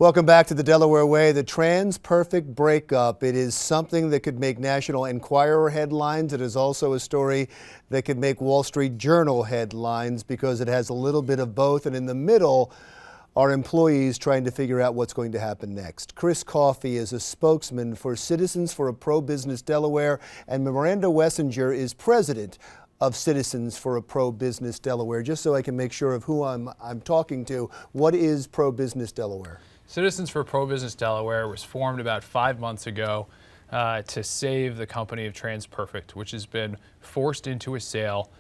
Welcome back to the Delaware Way. The trans-perfect breakup. It is something that could make National Enquirer headlines. It is also a story that could make Wall Street Journal headlines because it has a little bit of both. And in the middle are employees trying to figure out what's going to happen next. Chris Coffey is a spokesman for Citizens for a Pro-Business Delaware, and Miranda Wessinger is president of Citizens for a Pro-Business Delaware. Just so I can make sure of who I'm talking to, what is Pro-Business Delaware? Citizens for Pro-Business Delaware was formed about 5 months ago to save the company of TransPerfect, which has been forced into a sale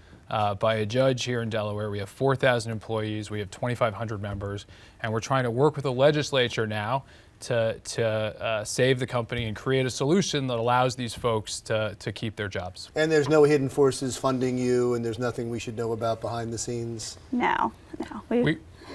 by a judge here in Delaware. We have 4,000 employees, we have 2,500 members, and we're trying to work with the legislature now to save the company and create a solution that allows these folks to keep their jobs. And there's no hidden forces funding you, and there's nothing we should know about behind the scenes? No.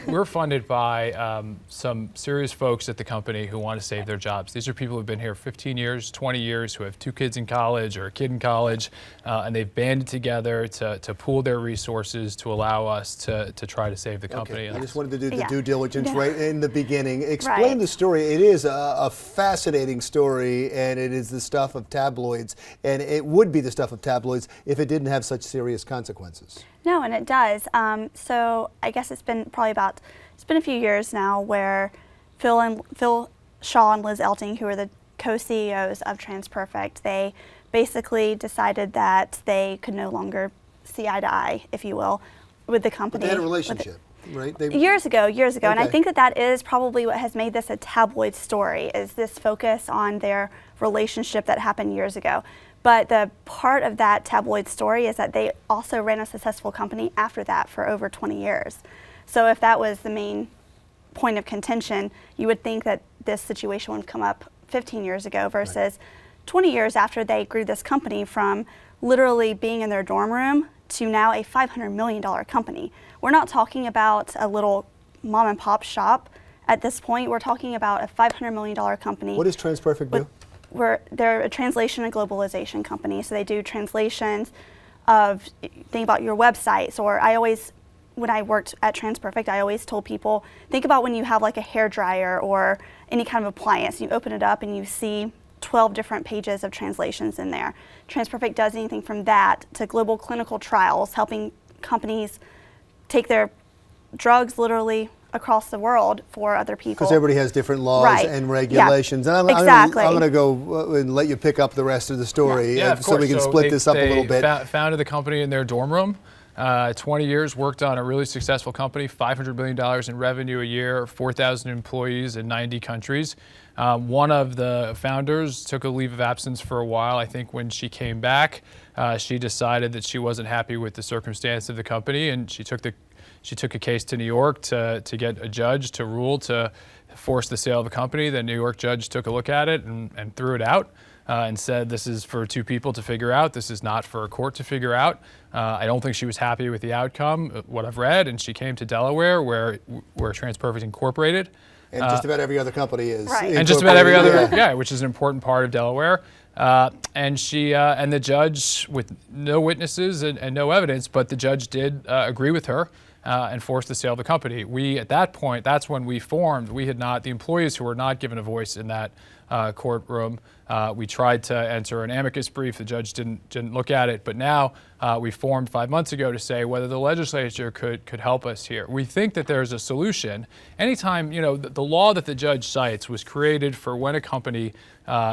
We're funded by some serious folks at the company who want to save their jobs. These are people who've been here 15 years, 20 years, who have 2 kids in college or a kid in college, and they've banded together to pool their resources to allow us to try to save the company. Okay. I just wanted to do the due diligence right in the beginning. Explain the story. It is a fascinating story, and it is the stuff of tabloids, and it would be the stuff of tabloids if it didn't have such serious consequences. No, and it does. So I guess it's been a few years now where Phil Shaw and Liz Elting, who are the co-CEOs of TransPerfect, they basically decided that they could no longer see eye to eye, if you will, with the company. But they had a relationship, right? Years ago. Okay. And I think that is probably what has made this a tabloid story, is this focus on their relationship that happened years ago. But the part of that tabloid story is that they also ran a successful company after that for over 20 years. So if that was the main point of contention, you would think that this situation would come up 15 years ago versus 20 years after they grew this company from literally being in their dorm room to now a $500 million company. We're not talking about a little mom and pop shop at this point. We're talking about a $500 million company. What does TransPerfect do? They're a translation and globalization company, so they do translations of, think about your websites, or when I worked at TransPerfect, I always told people, think about when you have like a hair dryer or any kind of appliance, you open it up and you see 12 different pages of translations in there. TransPerfect does anything from that to global clinical trials, helping companies take their drugs literally across the world for other people. Because everybody has different laws and regulations. Yeah. And I'm going to go and let you pick up the rest of the story so we can split this up a little bit. They founded the company in their dorm room. 20 years, worked on a really successful company, $500 million in revenue a year, 4,000 employees in 90 countries. One of the founders took a leave of absence for a while. I think when she came back, she decided that she wasn't happy with the circumstance of the company, and she took a case to New York to get a judge to rule to force the sale of the company. The New York judge took a look at it and threw it out and said, this is for 2 people to figure out. This is not for a court to figure out. I don't think she was happy with the outcome, what I've read, and she came to Delaware where TransPerfect Incorporated. And just about every other company is. And just about every other, which is an important part of Delaware. And the judge, with no witnesses and no evidence, but the judge did agree with her and forced the sale of the company. At that point, that's when we formed. The employees who were not given a voice in that courtroom, we tried to enter an amicus brief. The judge didn't look at it, but now we formed 5 months ago to say whether the legislature could help us here. We think that there's a solution. Anytime, the law that the judge cites was created for when a company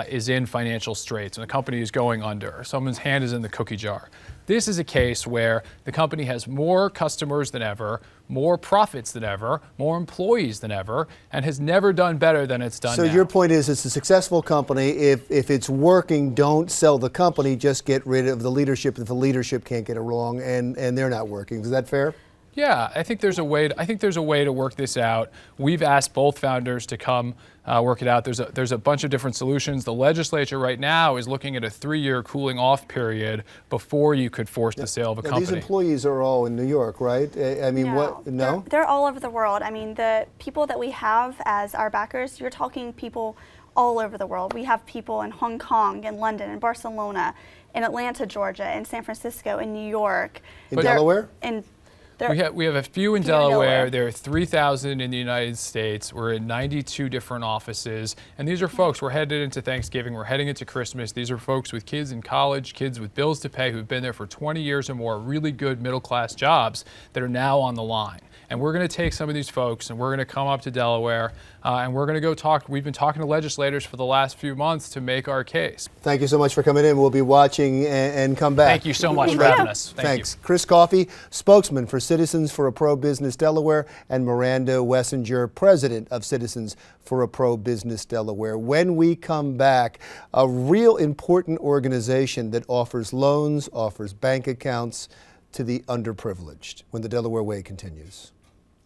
is in financial straits and a company is going under, or someone's hand is in the cookie jar. This is a case where the company has more customers than ever, more profits than ever, more employees than ever, and has never done better than it's done now. So your point is it's a successful company. If it's working, don't sell the company, just get rid of the leadership if the leadership can't get it wrong and they're not working. Is that fair? Yeah, I think there's a way to work this out. We've asked both founders to come work it out. There's a bunch of different solutions. The legislature right now is looking at a 3-year cooling off period before you could force the sale of a company. These employees are all in New York, right? I mean, no? They're all over the world. I mean, the people that we have as our backers, you're talking people all over the world. We have people in Hong Kong, in London, in Barcelona, in Atlanta, Georgia, in San Francisco, in New York. In Delaware? We have a few in Delaware. There are 3,000 in the United States. We're in 92 different offices. And these are folks, we're headed into Thanksgiving, we're heading into Christmas. These are folks with kids in college, kids with bills to pay who've been there for 20 years or more, really good middle-class jobs that are now on the line. And we're going to take some of these folks and we're going to come up to Delaware and we're going to go talk. We've been talking to legislators for the last few months to make our case. Thank you so much for coming in. We'll be watching and come back. Thank you so much for having us. Thanks. Chris Coffey, spokesman for Citizens for a Pro-Business Delaware, and Miranda Wessinger, president of Citizens for a Pro-Business Delaware. When we come back, a real important organization that offers loans, offers bank accounts to the underprivileged, when the Delaware Way continues.